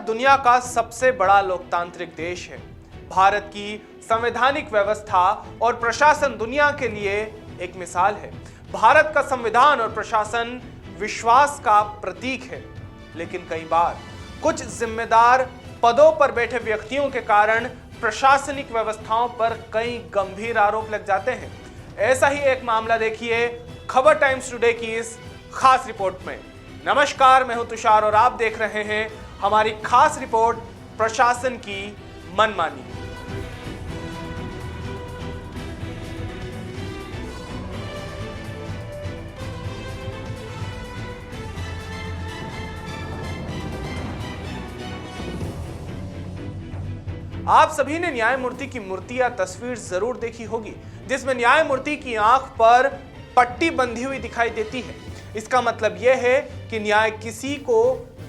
दुनिया का सबसे बड़ा लोकतांत्रिक देश है। भारत की संवैधानिक व्यवस्था और प्रशासन दुनिया के लिए एक मिसाल है। भारत का संविधान और प्रशासन विश्वास का प्रतीक है, लेकिन कई बार कुछ जिम्मेदार पदों पर बैठे व्यक्तियों के कारण प्रशासनिक व्यवस्थाओं पर कई गंभीर आरोप लग जाते हैं। ऐसा ही एक मामला देखिए खबर टाइम्स टुडे की इस खास रिपोर्ट में। नमस्कार, मैं हूं तुषार और आप देख रहे हैं हमारी खास रिपोर्ट प्रशासन की मनमानी। आप सभी ने न्यायमूर्ति की मूर्ति या तस्वीर जरूर देखी होगी, जिसमें न्यायमूर्ति की आंख पर पट्टी बंधी हुई दिखाई देती है। इसका मतलब यह है कि न्याय किसी को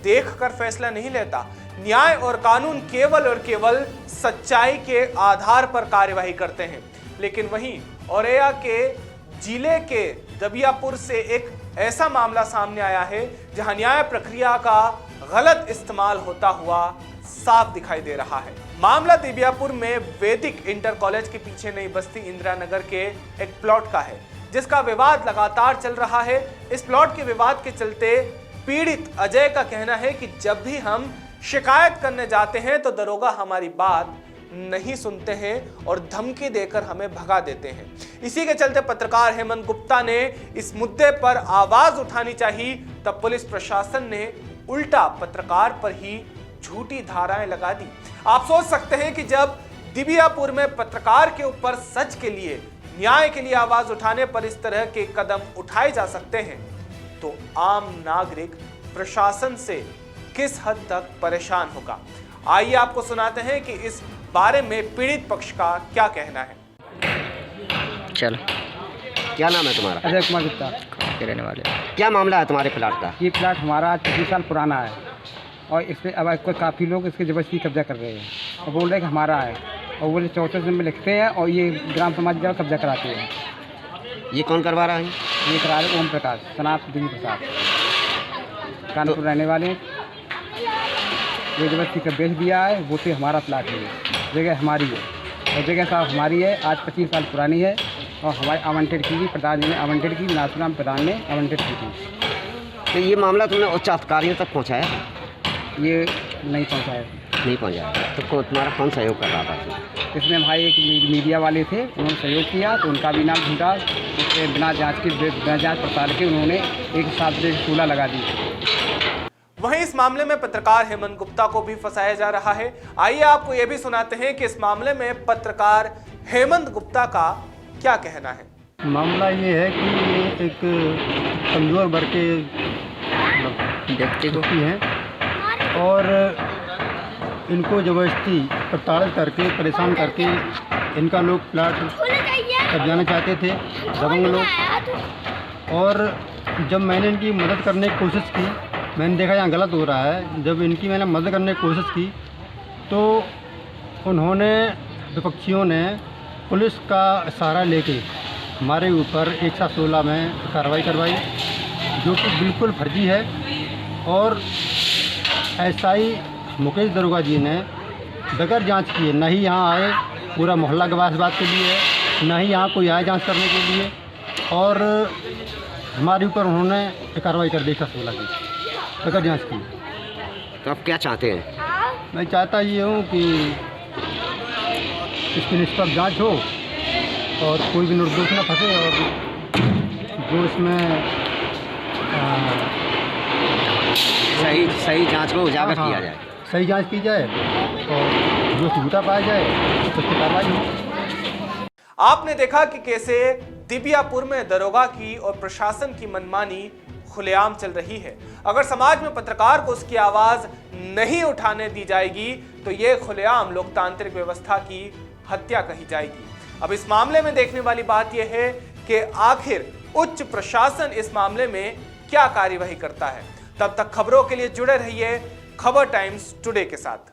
देखकर फैसला नहीं लेता। न्याय और कानून केवल और केवल सच्चाई के आधार पर कार्यवाही करते हैं। लेकिन वहीं औरैया के जिले के दबियापुर से एक ऐसा मामला सामने आया है जहां न्याय प्रक्रिया का गलत इस्तेमाल होता हुआ साफ दिखाई दे रहा है। मामला दबियापुर में वैदिक इंटर कॉलेज के पीछे नई बस्ती इंदिरा नगर के एक प्लॉट का है, जिसका विवाद लगातार चल रहा है। इस प्लॉट के विवाद के चलते पीड़ित अजय का कहना है कि जब भी हम शिकायत करने जाते हैं तो दरोगा हमारी बात नहीं सुनते हैं और धमकी देकर हमें भगा देते हैं। इसी के चलते पत्रकार हेमंत गुप्ता ने इस मुद्दे पर आवाज उठानी चाहिए, तब पुलिस प्रशासन ने उल्टा पत्रकार पर ही झूठी धाराएं लगा दी। आप सोच सकते हैं कि जब दबियापुर में पत्रकार के ऊपर सच के लिए, न्याय के लिए आवाज उठाने पर इस तरह के कदम उठाए जा सकते हैं, तो आम नागरिक प्रशासन से किस हद तक परेशान होगा। आइए आपको सुनाते हैं कि इस बारे में पीड़ित पक्ष का क्या कहना है। चलो, क्या नाम है तुम्हारा? अजय कुमार गुप्ता के रहने वाले। क्या मामला है तुम्हारे प्लाट का? ये प्लाट हमारा 25 साल पुराना है और इस पर अब कोई काफ़ी लोग इसके जबरदस्ती कब्जा कर रहे हैं और बोल रहे हैं कि हमारा है, और वो 34 दिन में लिखते हैं और ये ग्राम समाज का कब्जा कराते हैं। ये कौन करवा रहा है? ये करा रहे ओम प्रकाश, सनात देवी प्रसाद, कानपुर रहने वाले हैं। ये जबरदस्ती का बेच दिया है, वो तो हमारा प्लाट है, जगह हमारी है और जगह साहब हमारी है। आज 25 साल पुरानी है और हमारी आवंटित की, प्रधान जी ने आवंटित की, नाथुराम प्रधान ने आवंटित की थी। तो ये मामला तुमने उच्च अधिकारियों तक पहुँचाया? ये नहीं पहुँचाया। नहीं पहुँचाया। तो तुम्हारा कौन सहयोग कर रहा था? इसमें भाई एक मीडिया वाले थे, उन्होंने सहयोग किया तो उनका भी नाम झूठा, उसके बिना जांच पड़ताल के उन्होंने एक साथ से 16 लगा दी। वहीं इस मामले में पत्रकार हेमंत गुप्ता को भी फंसाया जा रहा है। आइए आपको यह भी सुनाते हैं कि इस मामले में पत्रकार हेमंत गुप्ता का क्या कहना है। मामला ये है कि ये एक कमजोर वर्ग के व्यक्ति को हैं और इनको जबरदस्ती प्रताड़ित करके, परेशान करके इनका लोग प्लाट कब्जाना चाहते थे, दबंग लोग। और जब मैंने इनकी मदद करने की कोशिश की, मैंने देखा यहाँ गलत हो रहा है। जब इनकी मैंने मदद करने की कोशिश की तो उन्होंने, विपक्षियों ने पुलिस का सहारा लेके हमारे ऊपर 116 में कार्रवाई करवाई, जो कि बिल्कुल फर्जी है। और एसआई मुकेश दरोगा जी ने बगैर जांच किए न ही यहाँ आए, पूरा मोहल्ला गवाह इस बात के लिए है, न ही यहाँ कोई आए जांच करने के लिए, और हमारे ऊपर उन्होंने कार्रवाई कर दी 116 की बगैर जांच की। तो आप क्या चाहते हैं? मैं चाहता ये हूँ कि इसकी निष्पक्ष जांच हो और कोई भी निर्दोष न फंसे, और जो इसमें सही जांच को उजागर किया जाए, सही जांच की जाए और जो झूठा पाया जाए तो उसकी कार्रवाई हो। आपने देखा कि कैसे दबियापुर में दरोगा की और प्रशासन की मनमानी खुलेआम चल रही है। अगर समाज में पत्रकार को उसकी आवाज नहीं उठाने दी जाएगी तो यह खुलेआम लोकतांत्रिक व्यवस्था की हत्या कही जाएगी। अब इस मामले में देखने वाली बात यह है कि आखिर उच्च प्रशासन इस मामले में क्या कार्यवाही करता है। तब तक खबरों के लिए जुड़े रहिए खबर टाइम्स टुडे के साथ।